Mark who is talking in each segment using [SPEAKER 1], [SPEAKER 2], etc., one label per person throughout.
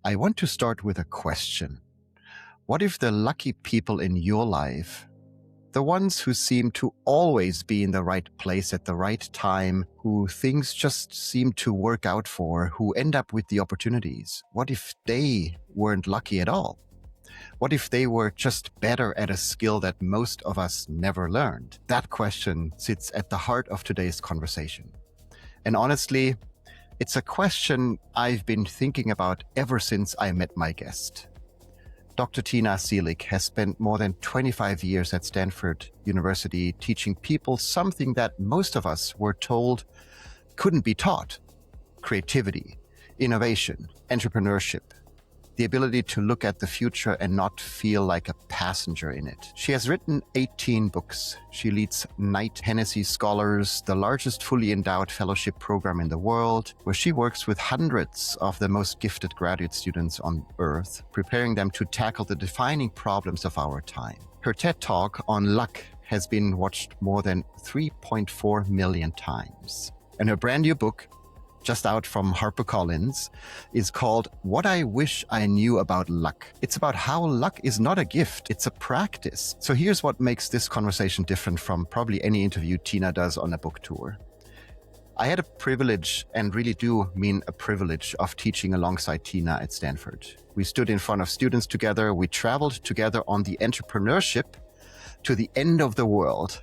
[SPEAKER 1] I want to start with a question. What if the lucky people in your life, the ones who seem to always be in the right place at the right time, who things just seem to work out for, who end up with the opportunities, what if they weren't lucky at all? What if they were just better at a skill that most of us never learned? That question sits at the heart of today's conversation. And honestly, it's a question I've been thinking about ever since I met my guest. Dr. Tina Seelig has spent more than 25 years at Stanford University teaching people something that most of us were told couldn't be taught: creativity, innovation, entrepreneurship, the ability to look at the future and not feel like a passenger in it. She has written 18 books. She leads Knight Hennessy Scholars, the largest fully endowed fellowship program in the world, where she works with hundreds of the most gifted graduate students on earth, preparing them to tackle the defining problems of our time. Her TED Talk on luck has been watched more than 3.4 million times. And her brand new book, just out from HarperCollins, is called What I Wish I Knew About Luck. It's about how luck is not a gift, it's a practice. So here's what makes this conversation different from probably any interview Tina does on a book tour. I had a privilege, and really do mean a privilege, of teaching alongside Tina at Stanford. We stood in front of students together, we traveled together on the entrepreneurship to the end of the world.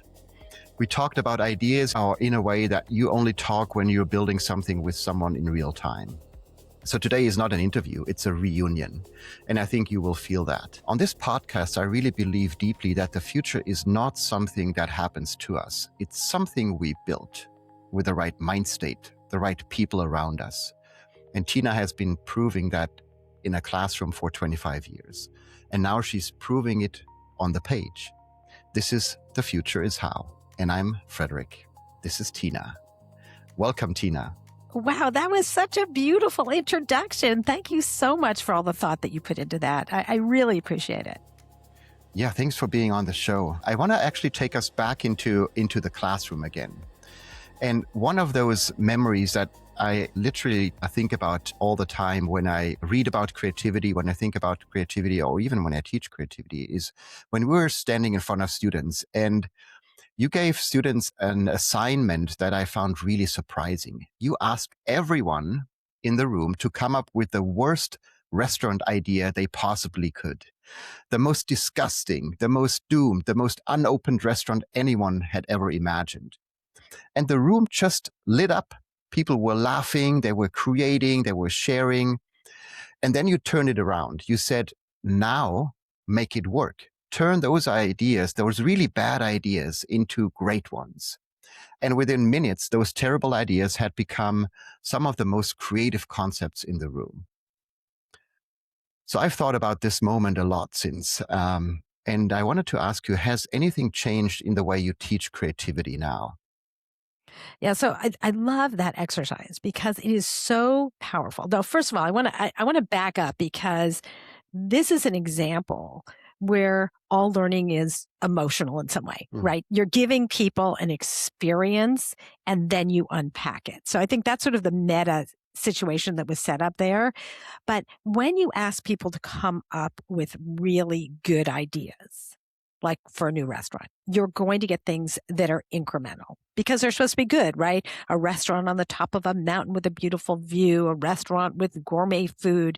[SPEAKER 1] We talked about ideas in a way that you only talk when you're building something with someone in real time. So today is not an interview, it's a reunion. And I think you will feel that. On this podcast, I really believe deeply that the future is not something that happens to us. It's something we built with the right mind state, the right people around us. And Tina has been proving that in a classroom for 25 years. And now she's proving it on the page. This is The Future is How. And I'm Frederick. This is Tina. Welcome, Tina.
[SPEAKER 2] Wow, that was such a beautiful introduction. Thank you so much for all the thought that you put into that. I really appreciate it.
[SPEAKER 1] Yeah, thanks for being on the show. I want to actually take us back into the classroom again. And one of those memories that I think about all the time when I read about creativity, when I think about creativity, or even when I teach creativity, is when we were standing in front of students and you gave students an assignment that I found really surprising. You asked everyone in the room to come up with the worst restaurant idea they possibly could. The most disgusting, the most doomed, the most unopened restaurant anyone had ever imagined. And the room just lit up. People were laughing, they were creating, they were sharing. And then you turned it around. You said, now make it work. Turn those ideas, those really bad ideas, into great ones. And within minutes, those terrible ideas had become some of the most creative concepts in the room. So I've thought about this moment a lot since. And I wanted to ask you, has anything changed in the way you teach creativity now?
[SPEAKER 2] Yeah, so I love that exercise because it is so powerful. Though, first of all, I want to back up because this is an example where all learning is emotional in some way, right? You're giving people an experience and then you unpack it. So I think that's sort of the meta situation that was set up there. But when you ask people to come up with really good ideas, like for a new restaurant, you're going to get things that are incremental because they're supposed to be good, right? A restaurant on the top of a mountain with a beautiful view, a restaurant with gourmet food.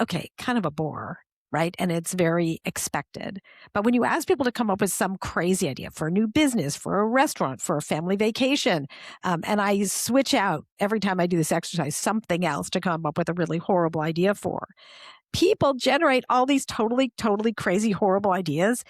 [SPEAKER 2] Okay, kind of a bore, right? And it's very expected. But when you ask people to come up with some crazy idea for a new business, for a restaurant, for a family vacation, and I switch out every time I do this exercise, something else to come up with a really horrible idea for, people generate all these totally crazy, horrible ideas,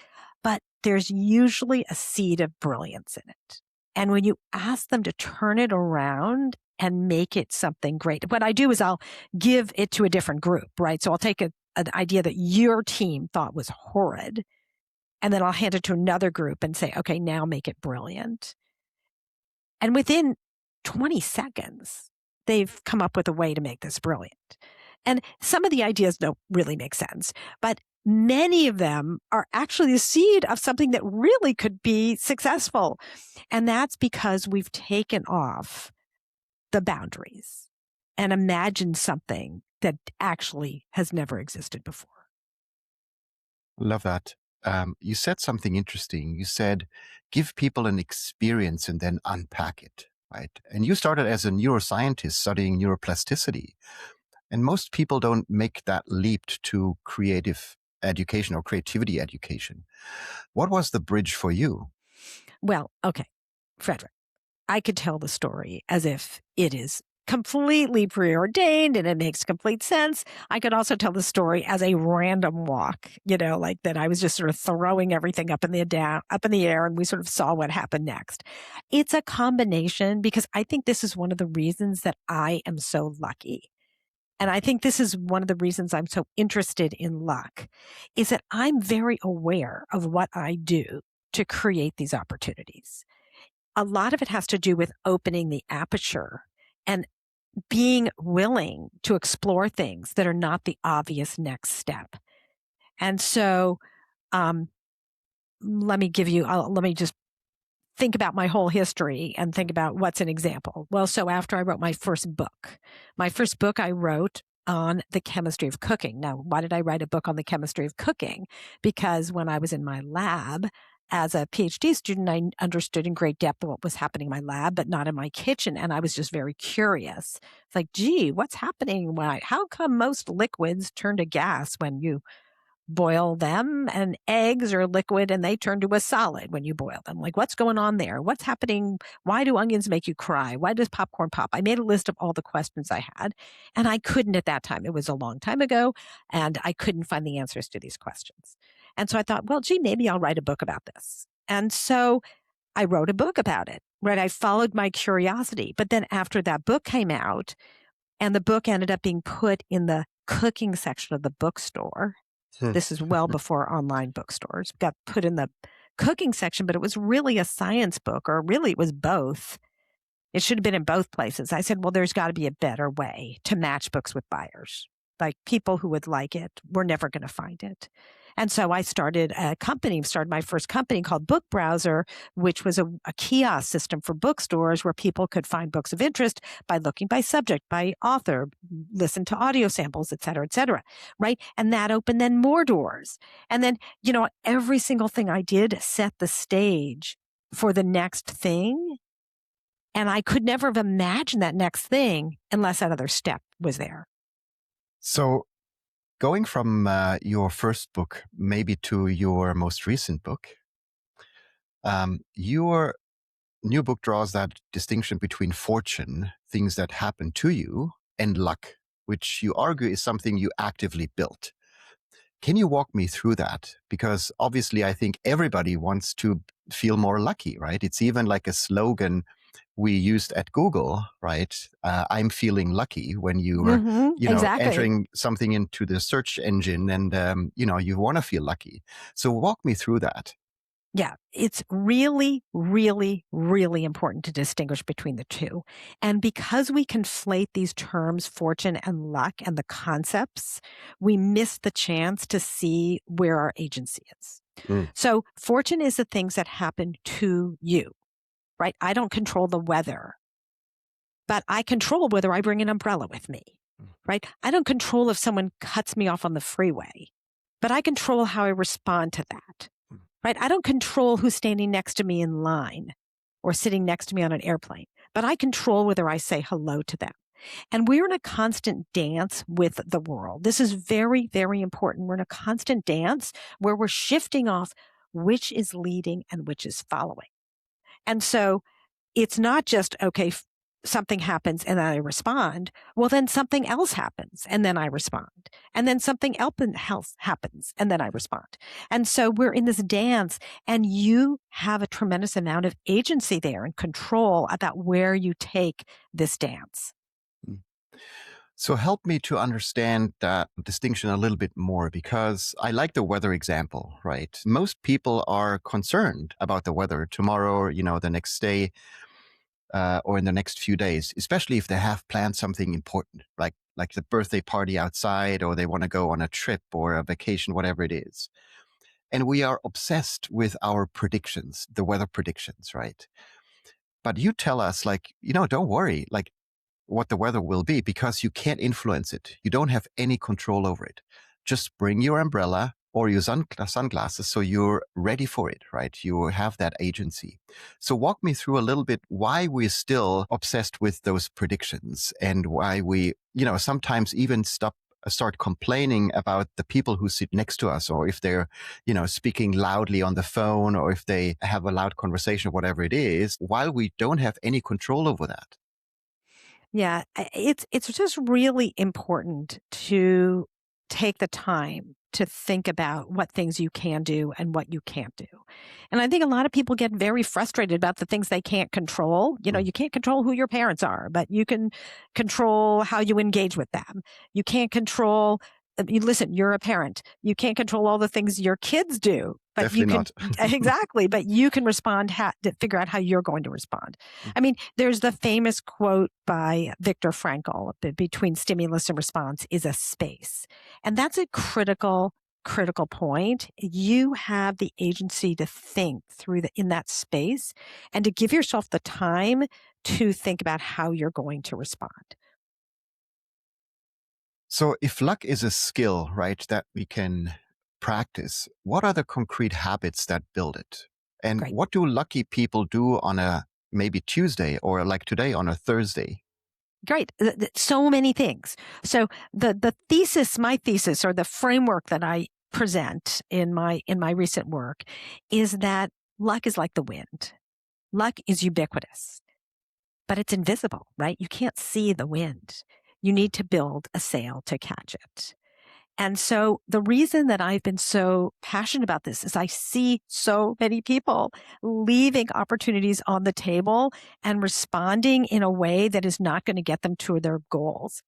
[SPEAKER 2] but there's usually a seed of brilliance in it. And when you ask them to turn it around and make it something great, what I do is I'll give it to a different group, right? So I'll take an idea that your team thought was horrid, and then I'll hand it to another group and say, okay, now make it brilliant. And within 20 seconds, they've come up with a way to make this brilliant. And some of the ideas don't really make sense, but many of them are actually the seed of something that really could be successful. And that's because we've taken off the boundaries and imagined something that actually has never existed before.
[SPEAKER 1] Love that. You said something interesting. You said, give people an experience and then unpack it, right? And you started as a neuroscientist studying neuroplasticity. And most people don't make that leap to creative education or creativity education. What was the bridge for you?
[SPEAKER 2] Well, okay, Frederick, I could tell the story as if it is completely preordained and it makes complete sense. I could also tell the story as a random walk, like that I was just sort of throwing everything up in the air and we sort of saw what happened next. It's a combination because I think this is one of the reasons that I am so lucky. And I think this is one of the reasons I'm so interested in luck is that I'm very aware of what I do to create these opportunities. A lot of it has to do with opening the aperture and being willing to explore things that are not the obvious next step. And so, let me just think about my whole history and think about what's an example. Well, so after I wrote my first book I wrote on the chemistry of cooking. Now, why did I write a book on the chemistry of cooking? Because when I was in my lab as a PhD student, I understood in great depth what was happening in my lab, but not in my kitchen. And I was just very curious. It's like, gee, what's happening? How come most liquids turn to gas when you boil them, and eggs are liquid and they turn to a solid when you boil them? Like, what's going on there? What's happening? Why do onions make you cry? Why does popcorn pop? I made a list of all the questions I had, and I couldn't at that time. It was a long time ago, and I couldn't find the answers to these questions. And so I thought, well, gee, maybe I'll write a book about this. And so I wrote a book about it, right? I followed my curiosity. But then after that book came out, and the book ended up being put in the cooking section of the bookstore. This is well before online bookstores. Got put in the cooking section, but it was really a science book, or really it was both. It should have been in both places. I said, well, there's got to be a better way to match books with buyers. Like, people who would like it, we're never going to find it. And so I started my first company called Book Browser, which was a kiosk system for bookstores where people could find books of interest by looking by subject, by author, listen to audio samples, et cetera, right? And that opened then more doors. And then, every single thing I did set the stage for the next thing. And I could never have imagined that next thing unless that other step was there.
[SPEAKER 1] So, going from your first book maybe to your most recent book, your new book draws that distinction between fortune, things that happen to you, and luck, which you argue is something you actively built. Can you walk me through that? Because obviously, I think everybody wants to feel more lucky, right? It's even like a slogan we used at Google, right? I'm feeling lucky when you were,
[SPEAKER 2] Exactly.
[SPEAKER 1] entering something into the search engine, and you want to feel lucky. So walk me through that.
[SPEAKER 2] Yeah, it's really, really, really important to distinguish between the two. And because we conflate these terms, fortune and luck, and the concepts, we miss the chance to see where our agency is. So fortune is the things that happen to you, right? I don't control the weather, but I control whether I bring an umbrella with me, right? I don't control if someone cuts me off on the freeway, but I control how I respond to that. Right? I don't control who's standing next to me in line or sitting next to me on an airplane, but I control whether I say hello to them. And we're in a constant dance with the world. This is very, very important. We're in a constant dance where we're shifting off which is leading and which is following. And so it's not just, okay, something happens and then I respond. Well, then something else happens and then I respond. And then something else happens and then I respond. And so we're in this dance, and you have a tremendous amount of agency there and control about where you take this dance.
[SPEAKER 1] So help me to understand that distinction a little bit more, because I like the weather example, right? Most people are concerned about the weather tomorrow, or, the next day, or in the next few days, especially if they have planned something important, like the birthday party outside, or they want to go on a trip or a vacation, whatever it is. And we are obsessed with our predictions, the weather predictions, right? But you tell us, don't worry, what the weather will be because you can't influence it. You don't have any control over it. Just bring your umbrella or your sunglasses so you're ready for it, right? You have that agency. So walk me through a little bit why we're still obsessed with those predictions and why we, sometimes even start complaining about the people who sit next to us, or if they're, speaking loudly on the phone, or if they have a loud conversation, whatever it is, while we don't have any control over that.
[SPEAKER 2] Yeah, it's just really important to take the time to think about what things you can do and what you can't do. And I think a lot of people get very frustrated about the things they can't control.
[SPEAKER 1] Mm,
[SPEAKER 2] You can't control who your parents are, but you can control how you engage with them. You can't control listen, you're a parent. You can't control all the things your kids do, but you
[SPEAKER 1] definitely
[SPEAKER 2] can
[SPEAKER 1] not.
[SPEAKER 2] exactly, but you can respond to figure out how you're going to respond. I mean, there's the famous quote by Viktor Frankl that between stimulus and response is a space. And that's a critical point. You have the agency to think through in that space and to give yourself the time to think about how you're going to respond.
[SPEAKER 1] So if luck is a skill, right, that we can practice, what are the concrete habits that build it? And
[SPEAKER 2] Great.
[SPEAKER 1] what do lucky people do on a maybe Tuesday, or like today on a Thursday?
[SPEAKER 2] Great. So many things. So my thesis or the framework that I present in my recent work is that luck is like the wind. Luck is ubiquitous, but it's invisible, right? You can't see the wind. You need to build a sail to catch it. And so the reason that I've been so passionate about this is I see so many people leaving opportunities on the table and responding in a way that is not going to get them to their goals.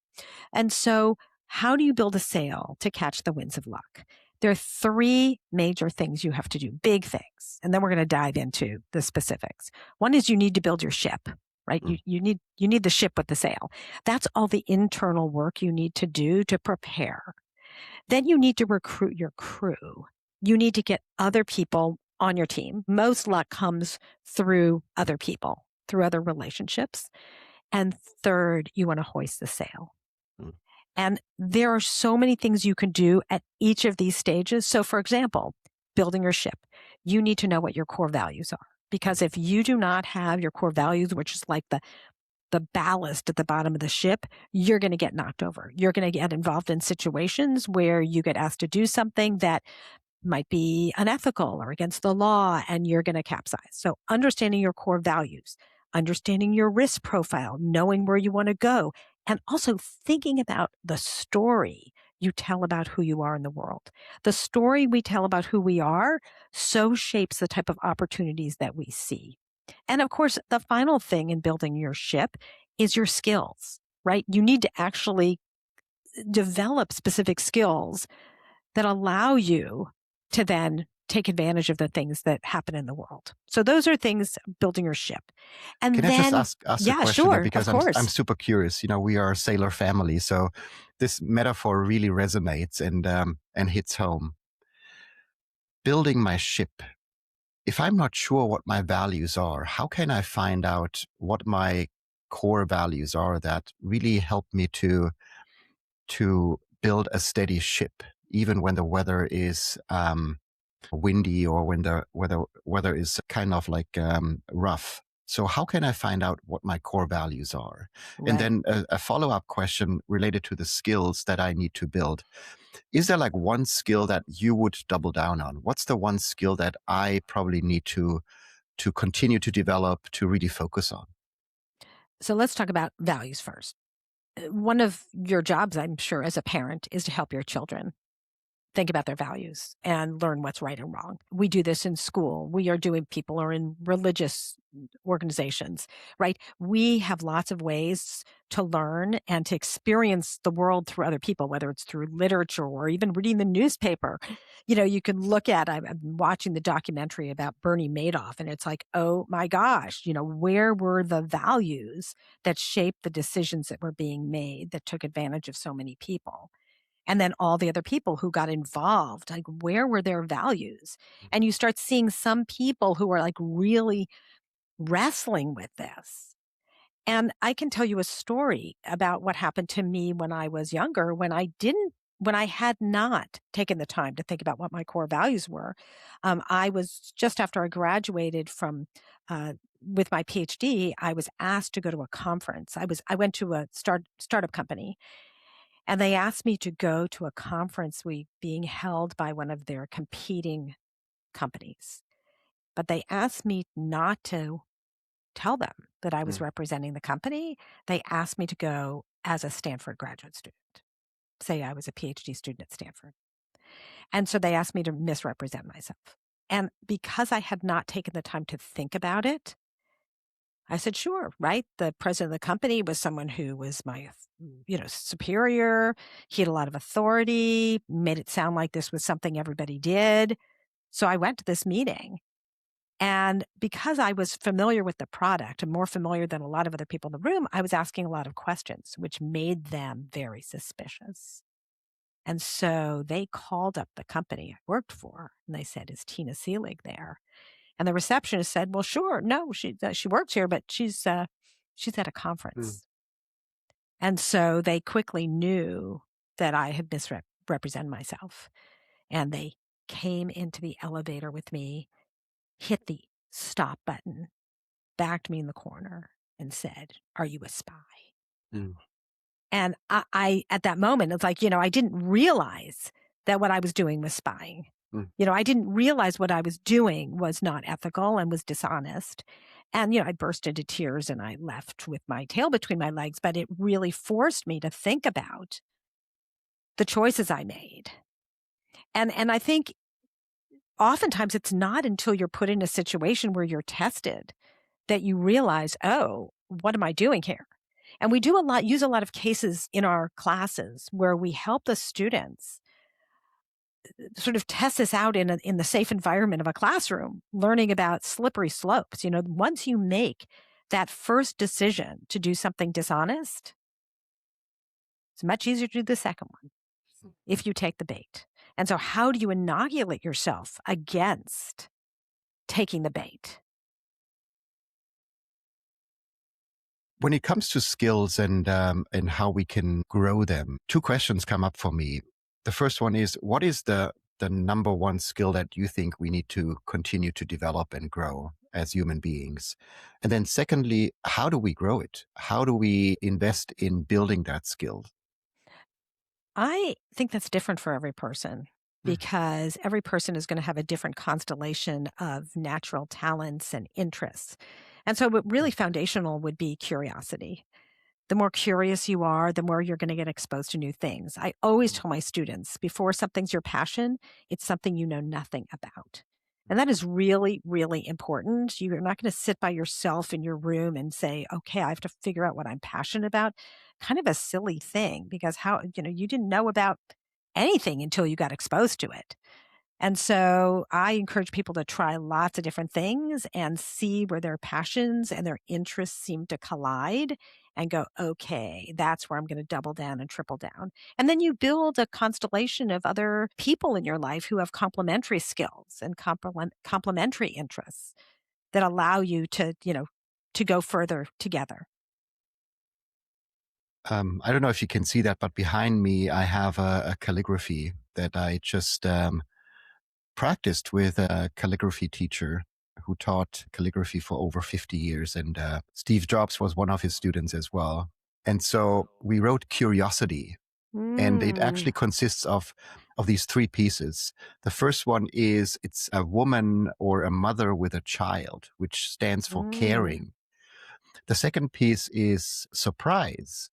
[SPEAKER 2] And so how do you build a sail to catch the winds of luck? There are three major things you have to do, big things. And then we're going to dive into the specifics. One is you need to build your ship, right?
[SPEAKER 1] Mm.
[SPEAKER 2] You need the ship with the sail. That's all the internal work you need to do to prepare. Then you need to recruit your crew. You need to get other people on your team. Most luck comes through other people, through other relationships. And third, you want to hoist the sail.
[SPEAKER 1] Mm.
[SPEAKER 2] And there are so many things you can do at each of these stages. So, for example, building your ship, you need to know what your core values are. Because if you do not have your core values, which is like the ballast at the bottom of the ship, you're going to get knocked over. You're going to get involved in situations where you get asked to do something that might be unethical or against the law, and you're going to capsize. So understanding your core values, understanding your risk profile, knowing where you want to go, and also thinking about the story you tell about who you are in the world. The story we tell about who we are so shapes the type of opportunities that we see. And of course, the final thing in building your ship is your skills, right? You need to actually develop specific skills that allow you to then take advantage of the things that happen in the world. So those are things building your ship.
[SPEAKER 1] Can
[SPEAKER 2] And
[SPEAKER 1] I just
[SPEAKER 2] then,
[SPEAKER 1] ask a
[SPEAKER 2] yeah,
[SPEAKER 1] question there
[SPEAKER 2] sure, of
[SPEAKER 1] because I'm
[SPEAKER 2] course.
[SPEAKER 1] super curious. We are a sailor family, so this metaphor really resonates and hits home. Building my ship. If I'm not sure what my values are, how can I find out what my core values are that really help me to build a steady ship, even when the weather is windy, or when the weather is kind of like rough? So how can I find out what my core values are? And
[SPEAKER 2] Right.
[SPEAKER 1] then a follow-up question related to the skills that I need to build. Is there like one skill that you would double down on? What's the one skill that I probably need to continue to develop, to really focus on?
[SPEAKER 2] So let's talk about values first. One of your jobs, I'm sure, as a parent is to help your children think about their values and learn what's right and wrong. We do this in school. People are in religious organizations, right? We have lots of ways to learn and to experience the world through other people, whether it's through literature or even reading the newspaper. You can look at, I'm watching the documentary about Bernie Madoff, and it's like, oh my gosh, where were the values that shaped the decisions that were being made that took advantage of so many people? And then all the other people who got involved, like where were their values? And you start seeing some people who are like really wrestling with this. And I can tell you a story about what happened to me when I was younger, when I had not taken the time to think about what my core values were. I was just after I graduated from, uh, with my PhD, I was asked to go to a conference. I went to a startup company, and they asked me to go to a conference being held by one of their competing companies. But they asked me not to tell them that I was
[SPEAKER 1] Mm,
[SPEAKER 2] representing the company. They asked me to go as a Stanford graduate student, say I was a PhD student at Stanford. And so they asked me to misrepresent myself. And because I had not taken the time to think about it, I said, sure, right? The president of the company was someone who was my, superior. He had a lot of authority, made it sound like this was something everybody did. So I went to this meeting. And because I was familiar with the product and more familiar than a lot of other people in the room, I was asking a lot of questions, which made them very suspicious. And so they called up the company I worked for and they said, "Is Tina Seelig there?" And the receptionist said, "Well, sure. No, she works here, but she's at a
[SPEAKER 1] mm,
[SPEAKER 2] conference." And so they quickly knew that I had misrepresented myself. And they came into the elevator with me, hit the stop button, backed me in the corner and said, "Are you a spy?"
[SPEAKER 1] mm,
[SPEAKER 2] And I at that moment, it's like, I didn't realize that what I was doing was spying.
[SPEAKER 1] mm.
[SPEAKER 2] I didn't realize what I was doing was not ethical and was dishonest. And, I burst into tears and I left with my tail between my legs, but it really forced me to think about the choices I made. And I think oftentimes it's not until you're put in a situation where you're tested that you realize, oh, what am I doing here? And we use a lot of cases in our classes where we help the students sort of test this out in the safe environment of a classroom, learning about slippery slopes. Once you make that first decision to do something dishonest, it's much easier to do the second one if you take the bait. And so, how do you inoculate yourself against taking the bait?
[SPEAKER 1] When it comes to skills and how we can grow them, two questions come up for me. The first one is, what is the number one skill that you think we need to continue to develop and grow as human beings? And then secondly, how do we grow it? How do we invest in building that skill?
[SPEAKER 2] I think that's different for every person
[SPEAKER 1] Mm,
[SPEAKER 2] because every person is going to have a different constellation of natural talents and interests. And so, what
[SPEAKER 1] mm,
[SPEAKER 2] really foundational would be curiosity. The more curious you are, the more you're going to get exposed to new things. I always
[SPEAKER 1] mm,
[SPEAKER 2] tell my students before something's your passion, it's something you know nothing about. And that is really, really important. You're not going to sit by yourself in your room and say, okay, I have to figure out what I'm passionate about. Kind of a silly thing because you didn't know about anything until you got exposed to it. And so I encourage people to try lots of different things and see where their passions and their interests seem to collide and go, okay, that's where I'm going to double down and triple down. And then you build a constellation of other people in your life who have complementary skills and complementary interests that allow you to go further together.
[SPEAKER 1] I don't know if you can see that, but behind me, I have a calligraphy that I just practiced with a calligraphy teacher who taught calligraphy for over 50 years. And Steve Jobs was one of his students as well. And so we wrote Curiosity, and it
[SPEAKER 2] Mm,
[SPEAKER 1] actually consists of these three pieces. The first one is it's a woman or a mother with a child, which stands for
[SPEAKER 2] mm,
[SPEAKER 1] caring. The second piece is surprise,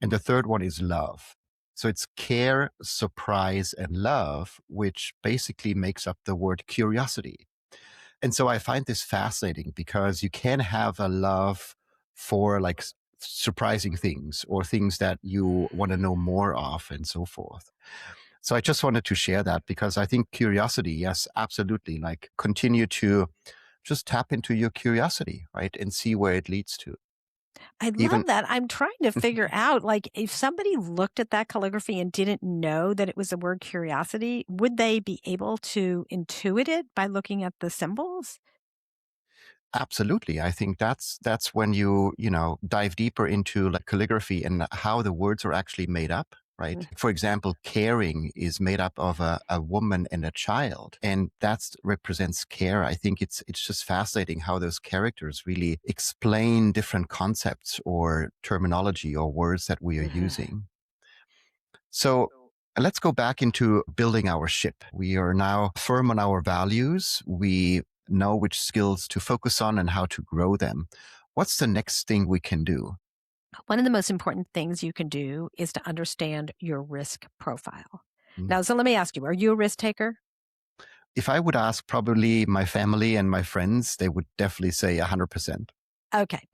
[SPEAKER 1] and the third one is love. So it's care, surprise, and love, which basically makes up the word curiosity. And so I find this fascinating because you can have a love for like surprising things or things that you want to know more of and so forth. So I just wanted to share that because I think curiosity, yes, absolutely. Like continue to just tap into your curiosity, right? And see where it leads to.
[SPEAKER 2] I love
[SPEAKER 1] Even
[SPEAKER 2] that. I'm trying to figure out, like, if somebody looked at that calligraphy and didn't know that it was the word curiosity, would they be able to intuit it by looking at the symbols?
[SPEAKER 1] Absolutely. I think that's when you dive deeper into like calligraphy and how the words are actually made up, right?
[SPEAKER 2] Mm.
[SPEAKER 1] For example, caring is made up of a woman and a child, and that represents care. I think it's just fascinating how those characters really explain different concepts or terminology or words that we are
[SPEAKER 2] Mhm.
[SPEAKER 1] using. So let's go back into building our ship. We are now firm on our values. We know which skills to focus on and how to grow them. What's the next thing we can do?
[SPEAKER 2] One of the most important things you can do is to understand your risk profile.
[SPEAKER 1] Mm.
[SPEAKER 2] Now, so let me ask you, are you a risk taker?
[SPEAKER 1] If I would ask probably my family and my friends, they would definitely say 100%.
[SPEAKER 2] Okay.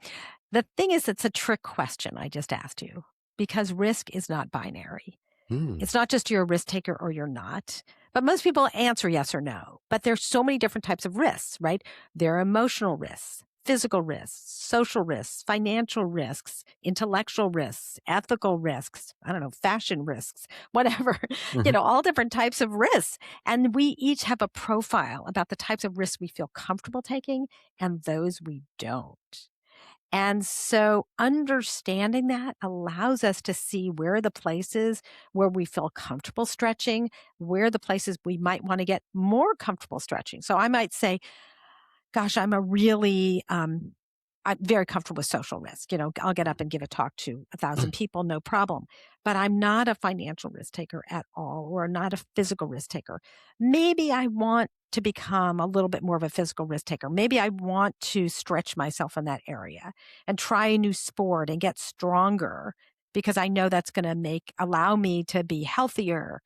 [SPEAKER 2] The thing is, it's a trick question I just asked you because risk is not binary.
[SPEAKER 1] Mm.
[SPEAKER 2] It's not just you're a risk taker or you're not. But most people answer yes or no. But there's so many different types of risks, right? There are emotional risks, physical risks, social risks, financial risks, intellectual risks, ethical risks, I don't know, fashion risks, whatever,
[SPEAKER 1] Mhm.
[SPEAKER 2] all different types of risks. And we each have a profile about the types of risks we feel comfortable taking and those we don't. And so understanding that allows us to see where are the places where we feel comfortable stretching, where are the places we might want to get more comfortable stretching. So I might say, gosh, I'm very comfortable with social risk. I'll get up and give a talk to 1,000 people, no problem. But I'm not a financial risk taker at all, or not a physical risk taker. Maybe I want to become a little bit more of a physical risk taker. Maybe I want to stretch myself in that area and try a new sport and get stronger because I know that's going to allow me to be healthier,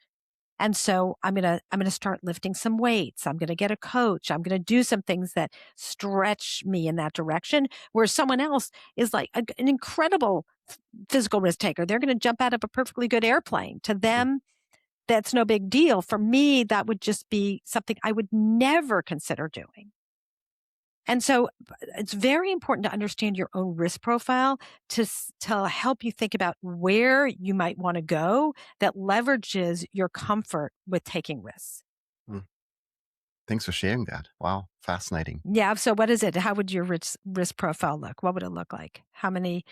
[SPEAKER 2] and so I'm going to start lifting some weights. I'm going to get a coach. I'm going to do some things that stretch me in that direction, where someone else is like an incredible physical risk taker. They're going to jump out of a perfectly good airplane. To them, that's no big deal. For me, that would just be something I would never consider doing. And so it's very important to understand your own risk profile to help you think about where you might want to go that leverages your comfort with taking risks.
[SPEAKER 1] Mm. Thanks for sharing that. Wow, fascinating.
[SPEAKER 2] Yeah. So what is it? How would your risk profile look? What would it look like? How many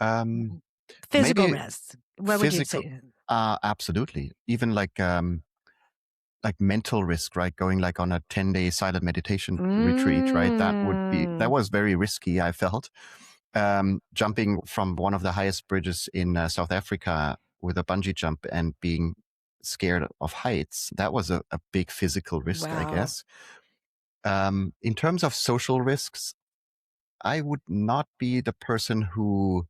[SPEAKER 1] Um,
[SPEAKER 2] physical
[SPEAKER 1] maybe
[SPEAKER 2] risks? What would you
[SPEAKER 1] physical,
[SPEAKER 2] say?
[SPEAKER 1] absolutely. Even like mental risk, right? Going like on a 10-day silent meditation retreat, right? That
[SPEAKER 2] Mm,
[SPEAKER 1] was very risky, I felt. Jumping from one of the highest bridges in South Africa with a bungee jump and being scared of heights, that was a big physical risk, I
[SPEAKER 2] wow.
[SPEAKER 1] guess. In terms of social risks, I would not be the person who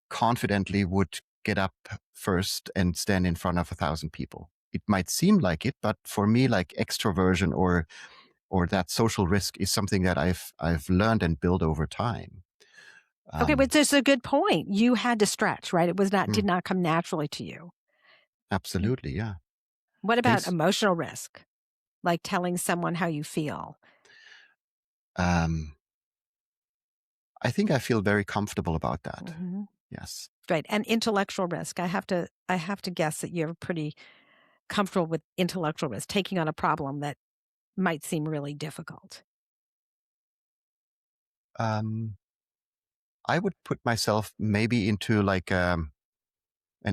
[SPEAKER 1] confidently would get up first and stand in front of 1,000 people. It might seem like it, but for me, like extroversion or that social risk is something that I've learned and built over time.
[SPEAKER 2] Okay,
[SPEAKER 1] Um,
[SPEAKER 2] but this is a good point. You had to stretch, right? It was not
[SPEAKER 1] mm,
[SPEAKER 2] did not come naturally to you.
[SPEAKER 1] absolutely, yeah.
[SPEAKER 2] What about
[SPEAKER 1] Thanks.
[SPEAKER 2] emotional risk? Like telling someone how you feel?
[SPEAKER 1] Um, I think I feel very comfortable about that.
[SPEAKER 2] Mhm.
[SPEAKER 1] Yes.
[SPEAKER 2] Right, and intellectual risk. I have to guess that you're pretty comfortable with intellectual risk, taking on a problem that might seem really difficult.
[SPEAKER 1] Um, I would put myself maybe into like an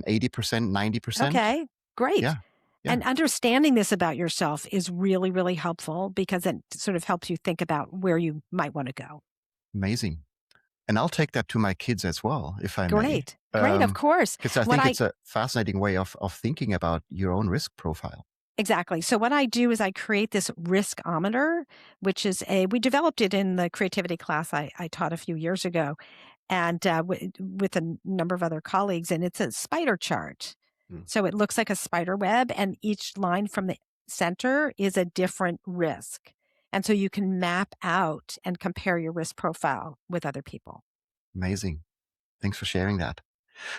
[SPEAKER 1] 80%, 90%.
[SPEAKER 2] Okay, great.
[SPEAKER 1] Yeah. Yeah.
[SPEAKER 2] And understanding this about yourself is really, really helpful because it sort of helps you think about where you might want to go.
[SPEAKER 1] Amazing. And I'll take that to my kids as well, if I may.
[SPEAKER 2] Great. Great, of course.
[SPEAKER 1] Because I
[SPEAKER 2] What
[SPEAKER 1] think
[SPEAKER 2] I
[SPEAKER 1] it's a fascinating way of thinking about your own risk profile.
[SPEAKER 2] Exactly. So what I do is I create this riskometer, which is we developed it in the creativity class I taught a few years ago, and with a number of other colleagues, and it's a spider chart.
[SPEAKER 1] Mm.
[SPEAKER 2] So it looks like a spider web, and each line from the center is a different risk. And so you can map out and compare your risk profile with other people.
[SPEAKER 1] Amazing. Thanks for sharing that.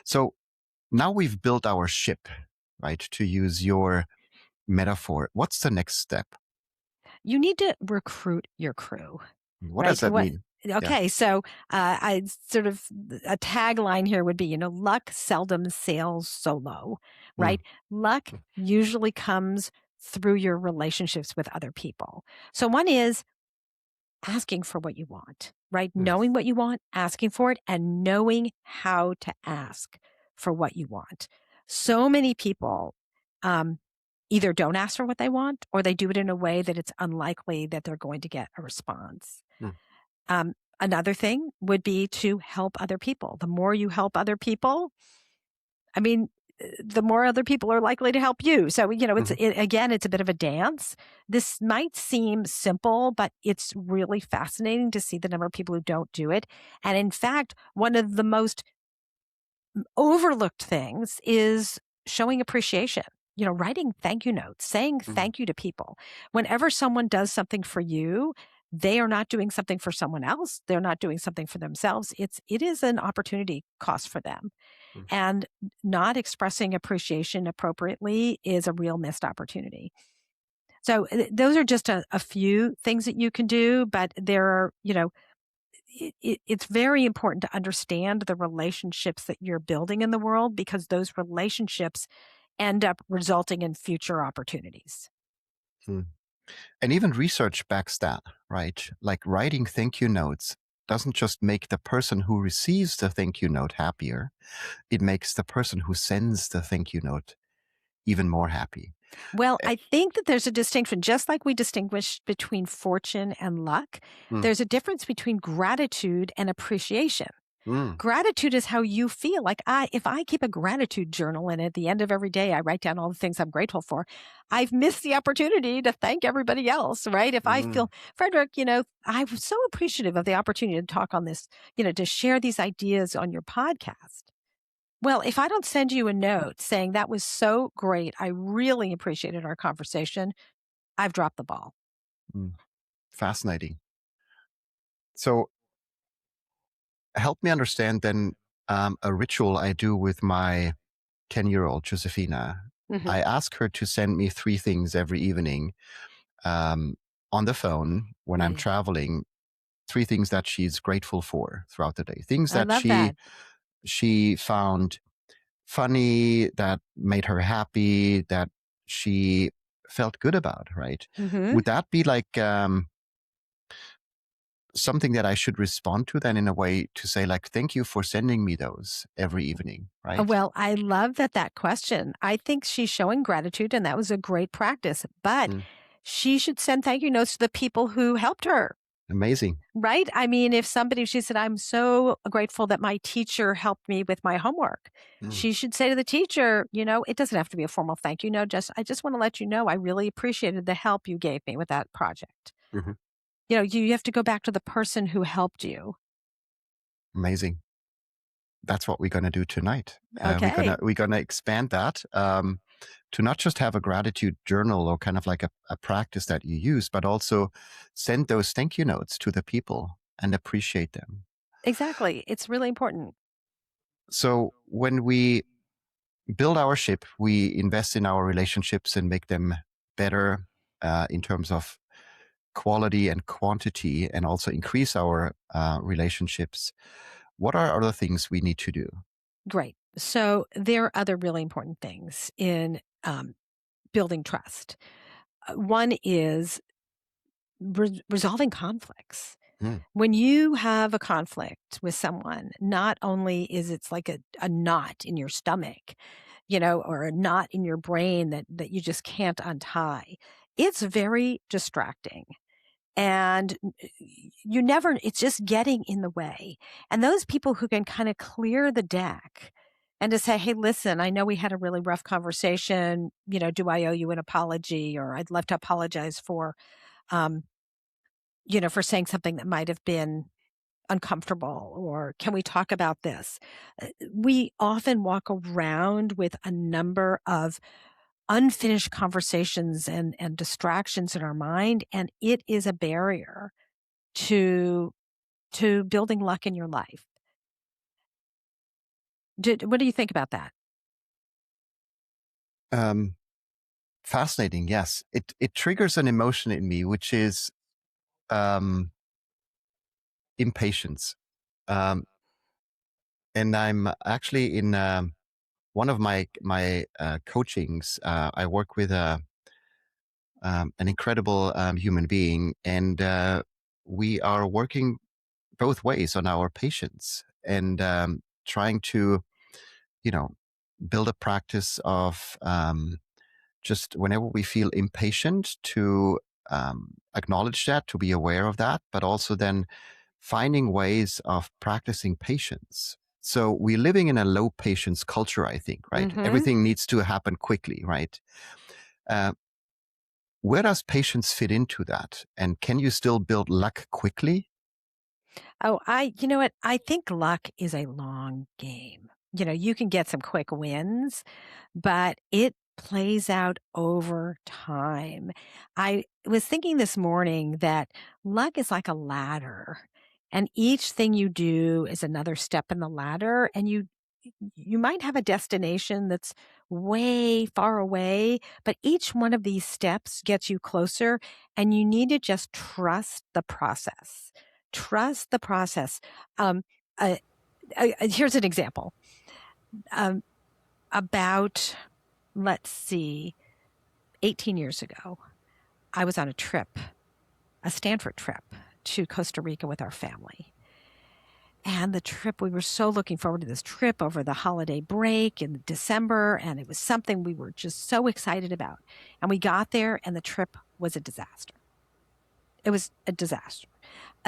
[SPEAKER 1] So now we've built our ship, right? To use your metaphor, what's the next step?
[SPEAKER 2] You need to recruit your crew.
[SPEAKER 1] What does
[SPEAKER 2] Right.
[SPEAKER 1] that mean? Yeah.
[SPEAKER 2] Okay. So I sort of a tagline here would be, luck seldom sails solo,
[SPEAKER 1] Mm,
[SPEAKER 2] right? Luck
[SPEAKER 1] mm,
[SPEAKER 2] usually comes through your relationships with other people. So one is asking for what you want, right?
[SPEAKER 1] Mm.
[SPEAKER 2] Knowing what you want, asking for it, and knowing how to ask for what you want. So many people um, either don't ask for what they want or they do it in a way that it's unlikely that they're going to get a response.
[SPEAKER 1] Mm.
[SPEAKER 2] Another thing would be to help other people. The more you help other people, I mean, the more other people are likely to help you. So,
[SPEAKER 1] Mhm.
[SPEAKER 2] again, it's a bit of a dance. This might seem simple, but it's really fascinating to see the number of people who don't do it. And in fact, one of the most overlooked things is showing appreciation. Writing thank you notes, saying
[SPEAKER 1] Mhm.
[SPEAKER 2] thank you to people. Whenever someone does something for you, they are not doing something for someone else. They're not doing something for themselves. It is an opportunity cost for them.
[SPEAKER 1] Mm.
[SPEAKER 2] And not expressing appreciation appropriately is a real missed opportunity. So those are just a few things that you can do, but there are, it's very important to understand the relationships that you're building in the world because those relationships end up resulting in future opportunities.
[SPEAKER 1] Mm. And even research backs that, right? Like writing thank you notes doesn't just make the person who receives the thank you note happier, it makes the person who sends the thank you note even more happy.
[SPEAKER 2] Well,
[SPEAKER 1] Eh,
[SPEAKER 2] I think that there's a distinction, just like we distinguish between fortune and luck,
[SPEAKER 1] mm.
[SPEAKER 2] there's a difference between gratitude and appreciation.
[SPEAKER 1] Mm.
[SPEAKER 2] Gratitude is how you feel. Like if I keep a gratitude journal and at the end of every day I write down all the things I'm grateful for, I've missed the opportunity to thank everybody else, right? If I
[SPEAKER 1] Mm.
[SPEAKER 2] feel, Frederick, I was so appreciative of the opportunity to talk on this, to share these ideas on your podcast. Well, if I don't send you a note saying that was so great, I really appreciated our conversation, I've dropped the ball.
[SPEAKER 1] Mm. Fascinating. So help me understand then a ritual I do with my 10-year-old Josefina.
[SPEAKER 2] Hmm.
[SPEAKER 1] I ask her to send me 3 things every evening um, on the phone when
[SPEAKER 2] Oh,
[SPEAKER 1] I'm
[SPEAKER 2] yeah.
[SPEAKER 1] traveling. 3 things that she's grateful for throughout the day. Things
[SPEAKER 2] I
[SPEAKER 1] that
[SPEAKER 2] love that.
[SPEAKER 1] she found funny, that made her happy, that she felt good about. Right?
[SPEAKER 2] Hmm.
[SPEAKER 1] Would that be like something that I should respond to then in a way to say like, thank you for sending me those every evening? Right?
[SPEAKER 2] Well, I love that question. I think she's showing gratitude, and that was a great practice. But
[SPEAKER 1] Mm.
[SPEAKER 2] she should send thank you notes to the people who helped her,
[SPEAKER 1] Amazing.
[SPEAKER 2] right? I mean, she said, I'm so grateful that my teacher helped me with my homework.
[SPEAKER 1] Mm.
[SPEAKER 2] She should say to the teacher, it doesn't have to be a formal thank you note. I just want to let you know I really appreciated the help you gave me with that project.
[SPEAKER 1] Mhm.
[SPEAKER 2] You have to go back to the person who helped you.
[SPEAKER 1] Amazing. That's what we're gonna do tonight.
[SPEAKER 2] Okay.
[SPEAKER 1] We're gonna expand that to not just have a gratitude journal or kind of like a practice that you use, but also send those thank you notes to the people and appreciate them.
[SPEAKER 2] Exactly. It's really important.
[SPEAKER 1] So when we build our ship, we invest in our relationships and make them better in terms of quality and quantity, and also increase our relationships. What are other things we need to do?
[SPEAKER 2] Great. So there are other really important things in building trust. One is resolving conflicts.
[SPEAKER 1] Mm.
[SPEAKER 2] When you have a conflict with someone, not only is it's like a knot in your stomach, or a knot in your brain that you just can't untie, it's very distracting. And it's just getting in the way. And those people who can kind of clear the deck and to say, hey, listen, I know we had a really rough conversation. Do I owe you an apology? Or I'd love to apologize um, for saying something that might have been uncomfortable, or can we talk about this? We often walk around with a number of unfinished conversations and distractions in our mind, and it is a barrier to building luck in your life. What do you think about that?
[SPEAKER 1] Um, Fascinating. Yes, it triggers an emotion in me, which is um, impatience. Um, and I'm actually in one of my coachings. I work with an incredible human being, and we are working both ways on our patience and trying to, you know, build a practice of just whenever we feel impatient to acknowledge that, to be aware of that, but also then finding ways of practicing patience. So we're living in a low patience culture, I think, right?
[SPEAKER 2] Mm-hmm.
[SPEAKER 1] Everything needs to happen quickly, right? Uh, where does patience fit into that? And can you still build luck quickly?
[SPEAKER 2] Oh, you know what? I think luck is a long game. You can get some quick wins, but it plays out over time. I was thinking this morning that luck is like a ladder, and each thing you do is another step in the ladder, and you might have a destination that's way far away, but each one of these steps gets you closer, and you need to just trust the process. Trust the process. Um, uh, Here's an example. Um, about, let's see, 18 years ago, I was on a trip, a Stanford trip to Costa Rica with our family. And the trip, we were so looking forward to this trip over the holiday break in December. And it was something we were just so excited about. And we got there, and the trip was a disaster. It was a disaster.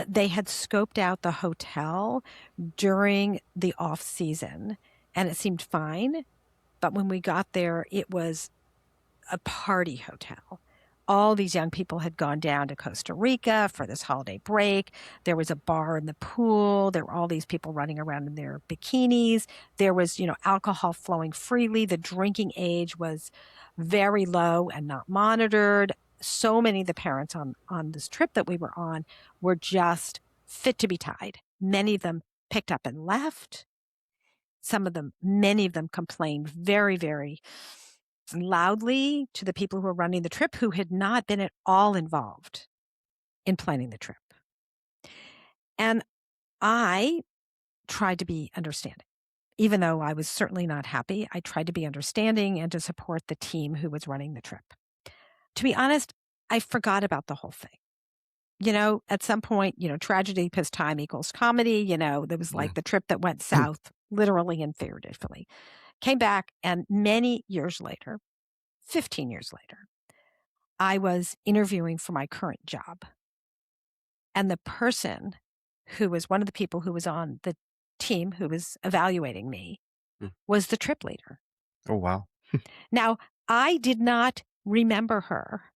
[SPEAKER 2] They had scoped out the hotel during the off season, and it seemed fine. But when we got there, it was a party hotel. All these young people had gone down to Costa Rica for this holiday break. There was a bar in the pool. There were all these people running around in their bikinis. There was, alcohol flowing freely. The drinking age was very low and not monitored. So many of the parents on this trip that we were on were just fit to be tied. Many of them picked up and left. Many of them complained very, very loudly to the people who were running the trip, who had not been at all involved in planning the trip. And I tried to be understanding. Even though I was certainly not happy, I tried to be understanding and to support the team who was running the trip. To be honest, I forgot about the whole thing. At some point, tragedy plus time equals comedy. There was like the trip that went south, literally and figuratively. Came back, and many years later, 15 years later, I was interviewing for my current job. And the person who was one of the people who was on the team who was evaluating me
[SPEAKER 1] Mm.
[SPEAKER 2] was the trip leader.
[SPEAKER 1] Oh, wow.
[SPEAKER 2] Now, I did not remember her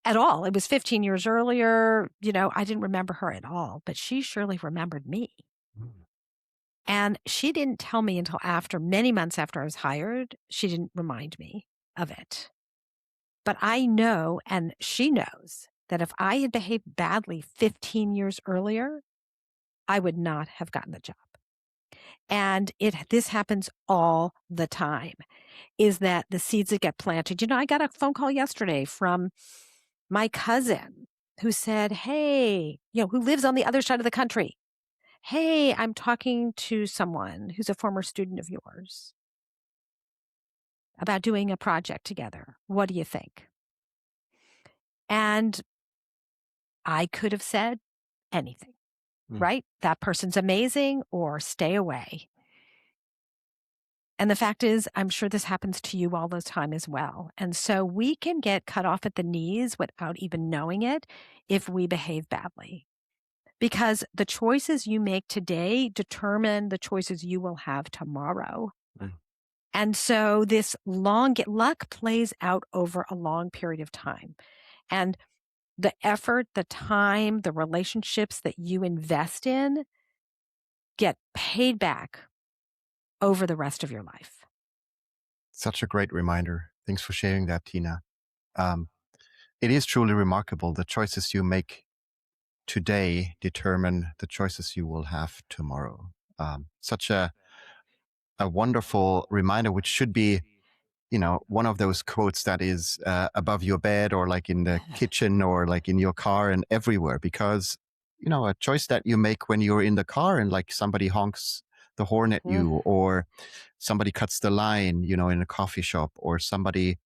[SPEAKER 2] at all. It was 15 years earlier. I didn't remember her at all, but she surely remembered me.
[SPEAKER 1] Mm.
[SPEAKER 2] And she didn't tell me until many months after I was hired. She didn't remind me of it. But I know, and she knows, that if I had behaved badly 15 years earlier, I would not have gotten the job. And this happens all the time, is that the seeds that get planted. I got a phone call yesterday from my cousin who said, hey, who lives on the other side of the country. Hey, I'm talking to someone who's a former student of yours about doing a project together. What do you think? And I could have said anything, right? That person's amazing, or stay away. And the fact is, I'm sure this happens to you all the time as well. And so we can get cut off at the knees without even knowing it if we behave badly. Because the choices you make today determine the choices you will have tomorrow.
[SPEAKER 1] Mm.
[SPEAKER 2] And so this luck plays out over a long period of time. And the effort, the time, the relationships that you invest in get paid back over the rest of your life.
[SPEAKER 1] Such a great reminder. Thanks for sharing that, Tina. It is truly remarkable. The choices you make today determine the choices you will have tomorrow. Such a wonderful reminder, which should be, one of those quotes that is above your bed, or like in the kitchen, or like in your car and everywhere. Because, a choice that you make when you're in the car and like somebody honks the horn at you, or somebody cuts the line, in a coffee shop, or somebody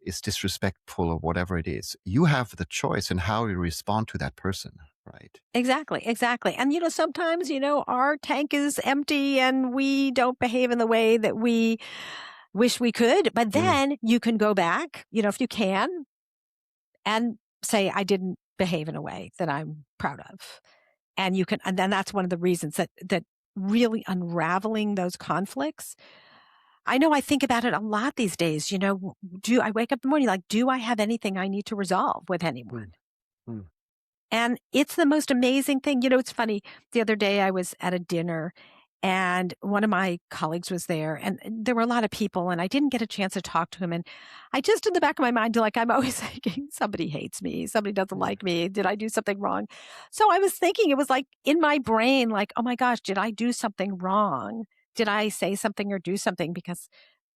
[SPEAKER 1] is disrespectful or whatever it is, you have the choice in how you respond to that person, right?
[SPEAKER 2] Exactly, exactly. And, sometimes, our tank is empty and we don't behave in the way that we wish we could. But
[SPEAKER 1] Mm,
[SPEAKER 2] then you can go back, if you can, and say, I didn't behave in a way that I'm proud of. And then that's one of the reasons that really unraveling those conflicts. I know I think about it a lot these days. Do I wake up in the morning like, do I have anything I need to resolve with anyone?
[SPEAKER 1] mm, mm.
[SPEAKER 2] And it's the most amazing thing. It's funny. The other day I was at a dinner and one of my colleagues was there and there were a lot of people and I didn't get a chance to talk to him. And I just, in the back of my mind, like, I'm always thinking, somebody hates me. Somebody doesn't
[SPEAKER 1] Yeah.
[SPEAKER 2] like me. Did I do something wrong? So I was thinking, it was like in my brain, like, oh my gosh, did I do something wrong? Did I say something or do something? Because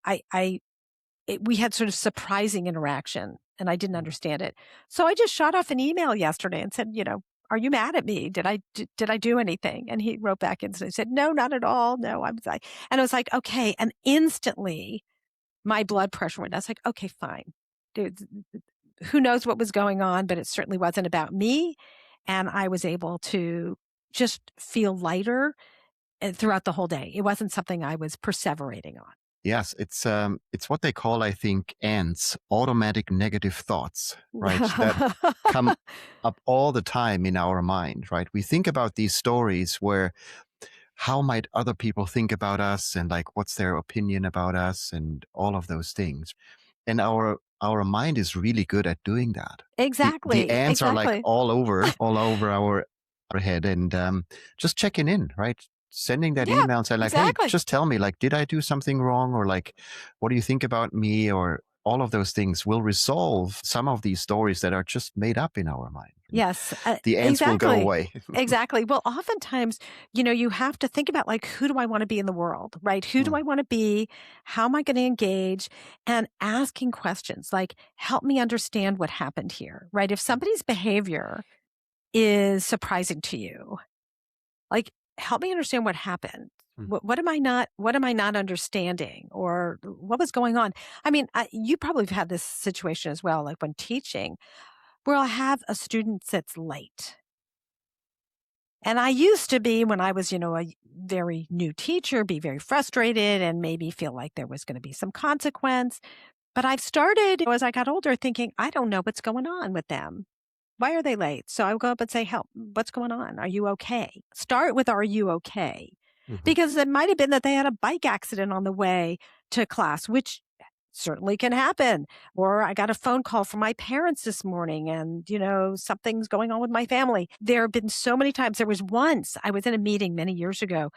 [SPEAKER 2] we had sort of surprising interaction and I didn't
[SPEAKER 1] Mm.
[SPEAKER 2] understand it. So I just shot off an email yesterday and said, are you mad at me? Did I do anything? And he wrote back and said, no, not at all. No, I'm like, and I was like, okay. And instantly my blood pressure went. I was like, okay, fine. Dude, who knows what was going on, but it certainly wasn't about me. And I was able to just feel lighter throughout the whole day. It wasn't something I was perseverating on.
[SPEAKER 1] Yes, it's what they call, I think, ants, automatic negative thoughts, right? That come up all the time in our mind, right? We think about these stories where how might other people think about us and like what's their opinion about us and all of those things. And our mind is really good at doing that. The
[SPEAKER 2] Exactly.
[SPEAKER 1] ants are like
[SPEAKER 2] Exactly.
[SPEAKER 1] all over our head, and just checking in, right? Sending that
[SPEAKER 2] Yeah,
[SPEAKER 1] email and say like, hey,
[SPEAKER 2] exactly.
[SPEAKER 1] just tell me, like, did I do something wrong, or like, what do you think about me, or all of those things will resolve some of these stories that are just made up in our mind. And
[SPEAKER 2] Yes,
[SPEAKER 1] the ants will go
[SPEAKER 2] exactly.
[SPEAKER 1] away.
[SPEAKER 2] Exactly. Well, oftentimes, you have to think about like, who do I want to be in the world, right? Who do
[SPEAKER 1] Mm,
[SPEAKER 2] I want to be? How am I going to engage? And asking questions like, help me understand what happened here, right? If somebody's behavior is surprising to you, like, help me understand what happened.
[SPEAKER 1] mm.
[SPEAKER 2] What am I not understanding or what was going on? I mean, you probably have had this situation as well, like when teaching, where I'll have a student that's late. And I used to be, when I was, a very new teacher, be very frustrated and maybe feel like there was going to be some consequence. But I've started, as I got older, thinking, I don't know what's going on with them. Why are they late? So I would go up and say, help, what's going on? Are you okay? Start with, are you okay?
[SPEAKER 1] Mhm.
[SPEAKER 2] Because it might have been that they had a bike accident on the way to class, which certainly can happen. Or I got a phone call from my parents this morning and, something's going on with my family. There have been so many times. There was once I was in a meeting many years ago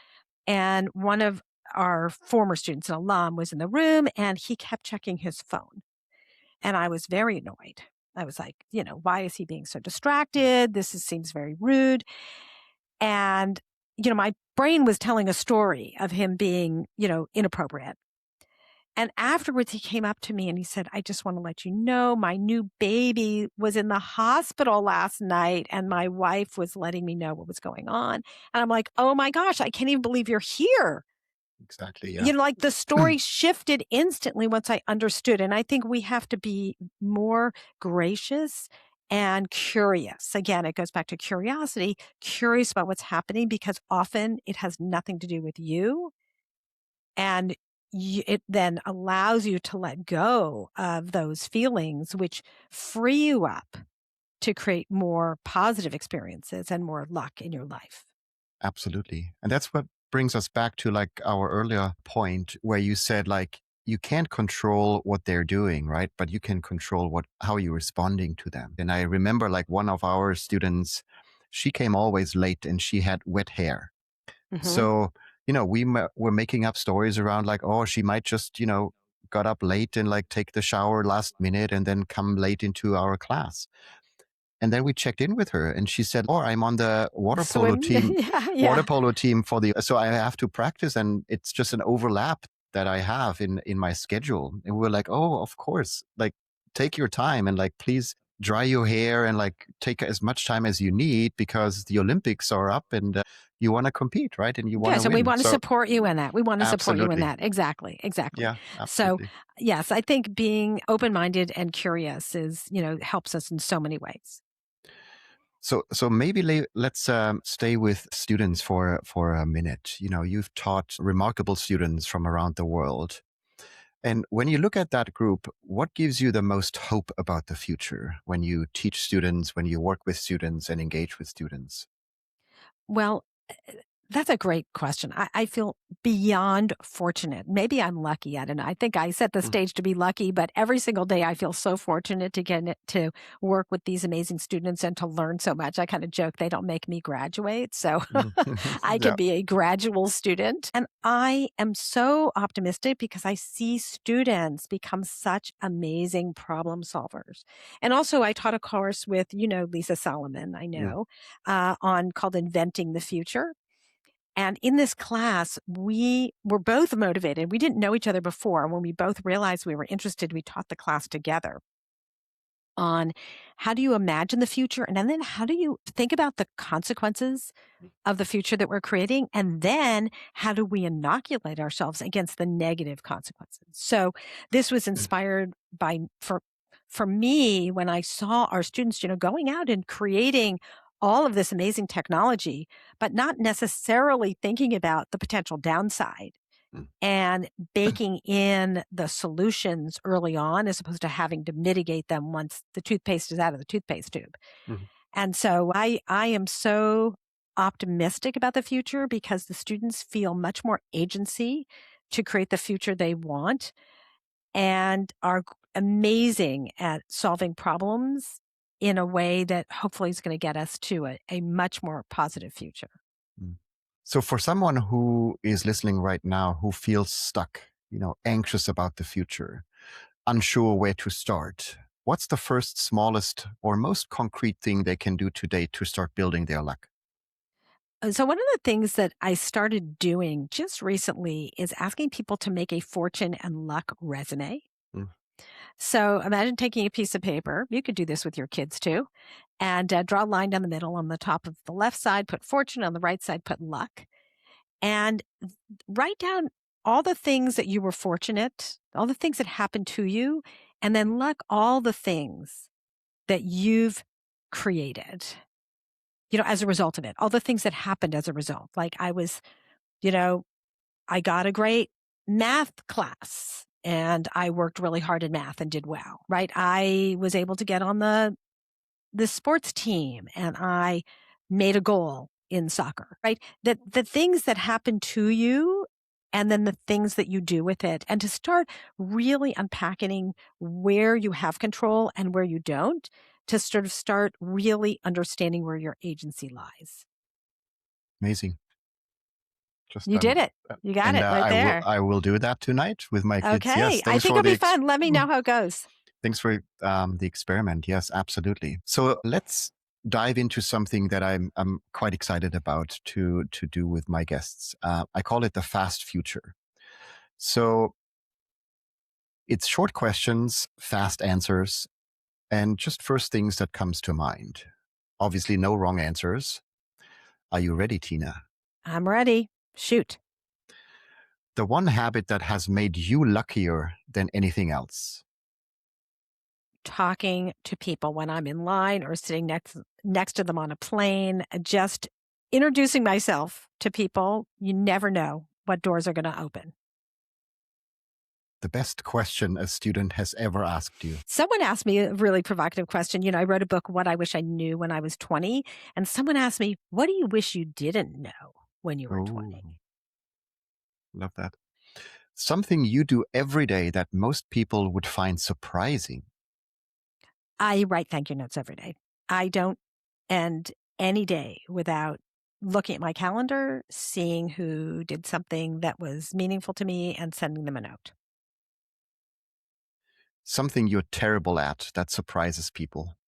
[SPEAKER 2] and one of our former students, an alum, was in the room and he kept checking his phone. And I was very annoyed. I was like, why is he being so distracted? Seems very rude. And, my brain was telling a story of him being, inappropriate. And afterwards, he came up to me and he said, I just want to let you know my new baby was in the hospital last night and my wife was letting me know what was going on. And I'm like, oh my gosh, I can't even believe you're here.
[SPEAKER 1] Exactly. Yeah.
[SPEAKER 2] Like the story shifted instantly once I understood. And I think we have to be more gracious and curious. Again, it goes back to curiosity, curious about what's happening because often it has nothing to do with you. And it then allows you to let go of those feelings, which free you up to create more positive experiences and more luck in your life.
[SPEAKER 1] Absolutely. And that's what brings us back to like our earlier point where you said like you can't control what they're doing, right? But you can control how you're responding to them. And I remember like one of our students, she came always late and she had wet hair.
[SPEAKER 2] Hmm.
[SPEAKER 1] So, were making up stories around like, oh, she might just, got up late and like take the shower last minute and then come late into our class. And then we checked in with her and she said, oh, I'm on the
[SPEAKER 2] Swim. Yeah.
[SPEAKER 1] water
[SPEAKER 2] Yeah.
[SPEAKER 1] polo team so I have to practice and it's just an overlap that I have in my schedule. And we were like, oh, of course, like take your time and like, please dry your hair and like take as much time as you need because the Olympics are up and you want to compete, right? And you want to
[SPEAKER 2] Yes, and we
[SPEAKER 1] win.
[SPEAKER 2] want to
[SPEAKER 1] So
[SPEAKER 2] support you in that. We want to support you in
[SPEAKER 1] absolutely.
[SPEAKER 2] that. Exactly, exactly.
[SPEAKER 1] Yeah,
[SPEAKER 2] So,
[SPEAKER 1] absolutely.
[SPEAKER 2] yes, I think being open-minded and curious is, helps us in so many ways.
[SPEAKER 1] So maybe let's stay with students for a minute. You've taught remarkable students from around the world. And when you look at that group, what gives you the most hope about the future when you teach students, when you work with students and engage with students?
[SPEAKER 2] Well, that's a great question. I feel beyond fortunate. Maybe I'm lucky. I don't know. I think I set the
[SPEAKER 1] Mm,
[SPEAKER 2] stage to be lucky, but every single day I feel so fortunate to to work with these amazing students and to learn so much. I kind of joke they don't make me graduate. So
[SPEAKER 1] mm.
[SPEAKER 2] I
[SPEAKER 1] Yeah.
[SPEAKER 2] could be a gradual student. And I am so optimistic because I see students become such amazing problem solvers. And also, I taught a course with, Lisa Solomon, I
[SPEAKER 1] Mm,
[SPEAKER 2] know, on called Inventing the Future. And in this class, we were both motivated. We didn't know each other before. And when we both realized we were interested, we taught the class together on how do you imagine the future? And then how do you think about the consequences of the future that we're creating? And then how do we inoculate ourselves against the negative consequences? So this was
[SPEAKER 1] mm,
[SPEAKER 2] inspired by, for me, when I saw our students, going out and creating all of this amazing technology, but not necessarily thinking about the potential downside
[SPEAKER 1] mm,
[SPEAKER 2] and baking in the solutions early on as opposed to having to mitigate them once the toothpaste is out of the toothpaste tube.
[SPEAKER 1] mm.
[SPEAKER 2] And so I am so optimistic about the future because the students feel much more agency to create the future they want and are amazing at solving problems in a way that hopefully is going to get us to a much more positive future.
[SPEAKER 1] Mm. So for someone who is listening right now, who feels stuck, anxious about the future, unsure where to start, what's the first, smallest, or most concrete thing they can do today to start building their luck?
[SPEAKER 2] So one of the things that I started doing just recently is asking people to make a fortune and luck resume.
[SPEAKER 1] Mm,
[SPEAKER 2] So imagine taking a piece of paper. You could do this with your kids too, and draw a line down the middle. On the top of the left side, put fortune. On the right side, put luck. And write down all the things that you were fortunate, all the things that happened to you, and then luck, all the things that you've created, as a result of it, all the things that happened as a result. Like you know, I got a great math class and I worked really hard in math and did well, right? I was able to get on the sports team and I made a goal in soccer, right? That the things that happen to you and then the things that you do with it, and to start really unpacking where you have control and where you don't, to sort of start really understanding where your agency lies.
[SPEAKER 1] amazing. Just
[SPEAKER 2] You did it.
[SPEAKER 1] uh,
[SPEAKER 2] You got
[SPEAKER 1] and
[SPEAKER 2] it right
[SPEAKER 1] I will
[SPEAKER 2] there.
[SPEAKER 1] I will do that tonight with my kids.
[SPEAKER 2] Okay.
[SPEAKER 1] Yes,
[SPEAKER 2] I
[SPEAKER 1] thanks
[SPEAKER 2] think
[SPEAKER 1] for
[SPEAKER 2] it'll
[SPEAKER 1] the
[SPEAKER 2] be fun. Let me know how it goes.
[SPEAKER 1] thanks for the experiment. Yes, absolutely. So let's dive into something that I'm quite excited about to do with my guests. I call it the fast future. So it's short questions, fast answers, and just first things that comes to mind. Obviously, no wrong answers. Are you ready, Tina?
[SPEAKER 2] I'm ready. Shoot.
[SPEAKER 1] The one habit that has made you luckier than anything else.
[SPEAKER 2] Talking to people when I'm in line or sitting next to them on a plane, just introducing myself to people. You never know what doors are going to open.
[SPEAKER 1] The best question a student has ever asked you.
[SPEAKER 2] Someone asked me a really provocative question. I wrote a book, What I Wish I Knew When I Was 20. And someone asked me, what do you wish you didn't know when you were
[SPEAKER 1] Oh,
[SPEAKER 2] 20?
[SPEAKER 1] love that. Something you do every day that most people would find surprising.
[SPEAKER 2] I write thank you notes every day. I don't end any day without looking at my calendar, seeing who did something that was meaningful to me, and sending them a note.
[SPEAKER 1] Something you're terrible at that surprises people.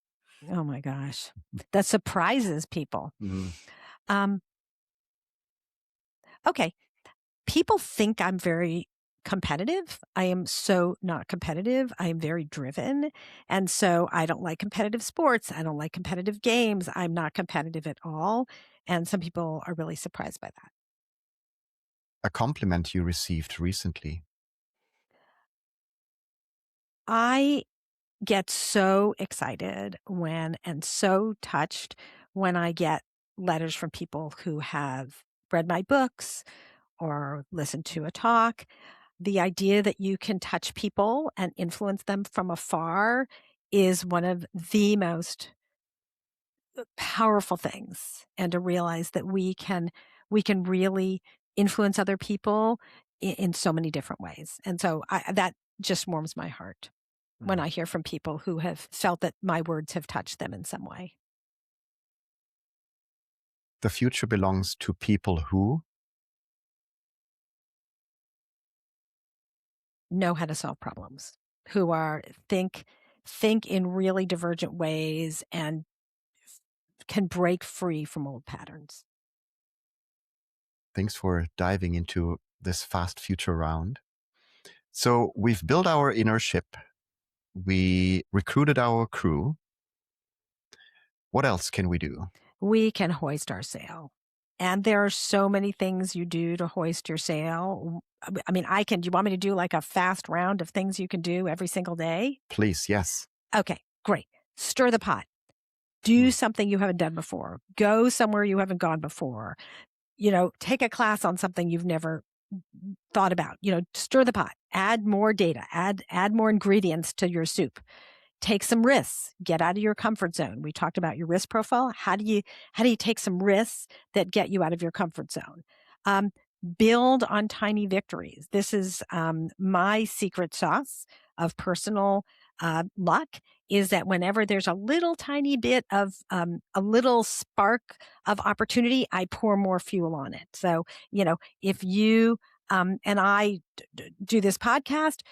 [SPEAKER 2] Oh my gosh. That surprises people.
[SPEAKER 1] Mm,
[SPEAKER 2] Um, okay. People think I'm very competitive. I am so not competitive. I am very driven. And so I don't like competitive sports. I don't like competitive games. I'm not competitive at all. And some people are really surprised by that.
[SPEAKER 1] A compliment you received recently.
[SPEAKER 2] I get so excited and so touched when I get letters from people who have read my books or listened to a talk. The idea that you can touch people and influence them from afar is one of the most powerful things, and to realize that we can really influence other people in so many different ways. And so that just warms my heart when I hear from people who have felt that my words have touched them in some way.
[SPEAKER 1] The future belongs to people who
[SPEAKER 2] know how to solve problems, who are think in really divergent ways and can break free from old patterns.
[SPEAKER 1] Thanks for diving into this fast future round. So we've built our inner ship. We recruited our crew. What else can we do?
[SPEAKER 2] We can hoist our sail. And there are so many things you do to hoist your sail. I mean, do you want me to do like a fast round of things you can do every single day?
[SPEAKER 1] Please, yes.
[SPEAKER 2] Okay, great. Stir the pot. Do something you haven't done before. Go somewhere you haven't gone before. Take a class on something you've never thought about. Stir the pot. Add more data. Add more ingredients to your soup. Take some risks. Get out of your comfort zone. We talked about your risk profile. How do you take some risks that get you out of your comfort zone? Build on tiny victories. This is my secret sauce of personal luck, is that whenever there's a little tiny bit of a little spark of opportunity, I pour more fuel on it. So, if you and I do this podcast,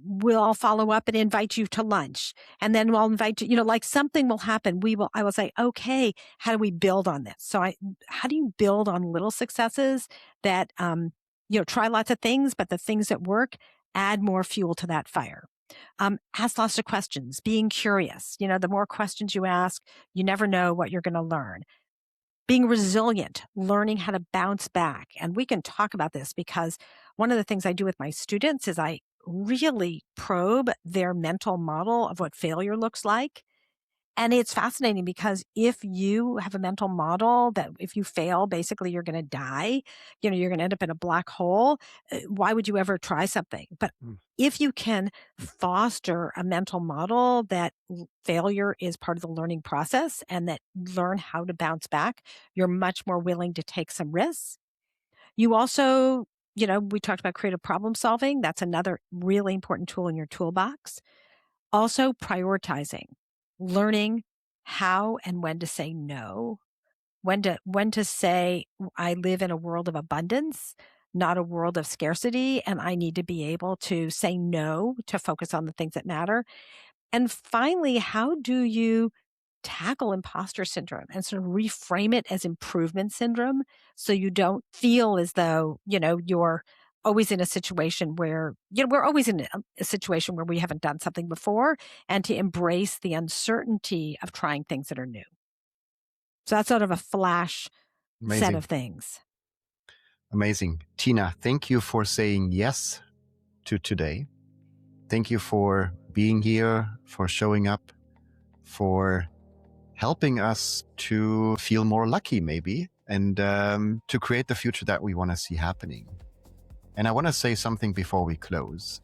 [SPEAKER 2] we'll follow up and invite you to lunch. And then we'll invite you, like something will happen. I will say, okay, how do we build on this? So how do you build on little successes that, try lots of things, but the things that work, add more fuel to that fire. Ask lots of questions, being curious. The more questions you ask, you never know what you're going to learn. Being resilient, learning how to bounce back. And we can talk about this because one of the things I do with my students is I really probe their mental model of what failure looks like. And it's fascinating because if you have a mental model that if you fail, basically you're going to die, you're going to end up in a black hole, why would you ever try something? But if you can foster a mental model that failure is part of the learning process and that learn how to bounce back, you're much more willing to take some risks. You also, we talked about creative problem solving. That's another really important tool in your toolbox. Also prioritizing, learning how and when to say no, when to say, I live in a world of abundance, not a world of scarcity, and I need to be able to say no to focus on the things that matter. And finally, how do you tackle imposter syndrome and sort of reframe it as improvement syndrome so you don't feel as though, you're always in a situation where, we're always in a situation where we haven't done something before, and to embrace the uncertainty of trying things that are new. So that's sort of a flash set of things.
[SPEAKER 1] Amazing. Tina, thank you for saying yes to today. Thank you for being here, for showing up, for helping us to feel more lucky maybe, and to create the future that we want to see happening. And I want to say something before we close.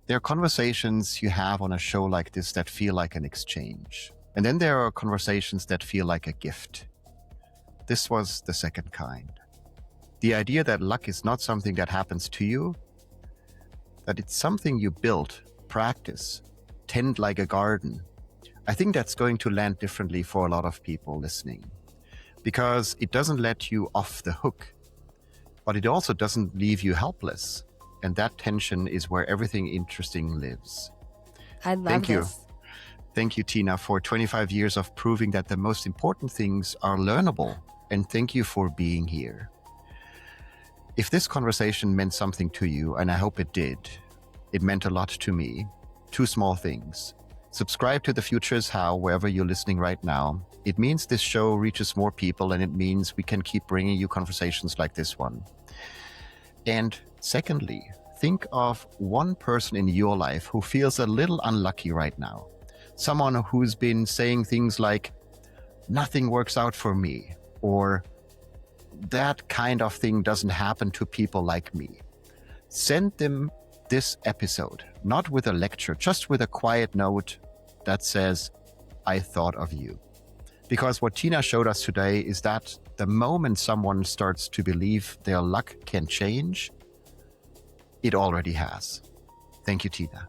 [SPEAKER 1] There are conversations you have on a show like this that feel like an exchange. And then there are conversations that feel like a gift. This was the second kind. The idea that luck is not something that happens to you, that it's something you build, practice, tend like a garden. I think that's going to land differently for a lot of people listening, because it doesn't let you off the hook, but it also doesn't leave you helpless. And that tension is where everything interesting lives.
[SPEAKER 2] I love
[SPEAKER 1] Thank you.
[SPEAKER 2] this.
[SPEAKER 1] Thank you, Tina, for 25 years of proving that the most important things are learnable. And thank you for being here. If this conversation meant something to you, and I hope it did, it meant a lot to me. 2 small things. Subscribe to The Future is How wherever you're listening right now. It means this show reaches more people, and it means we can keep bringing you conversations like this one. And secondly, think of one person in your life who feels a little unlucky right now. Someone who's been saying things like, nothing works out for me, or that kind of thing doesn't happen to people like me. Send them this episode, not with a lecture, just with a quiet note that says, I thought of you. Because what Tina showed us today is that the moment someone starts to believe their luck can change, it already has. Thank you, Tina.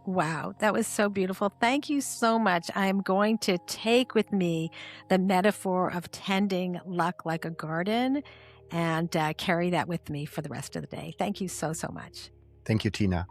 [SPEAKER 2] Wow, that was so beautiful. Thank you so much. I'm going to take with me the metaphor of tending luck like a garden and carry that with me for the rest of the day. Thank you so, so much.
[SPEAKER 1] Thank you, Tina.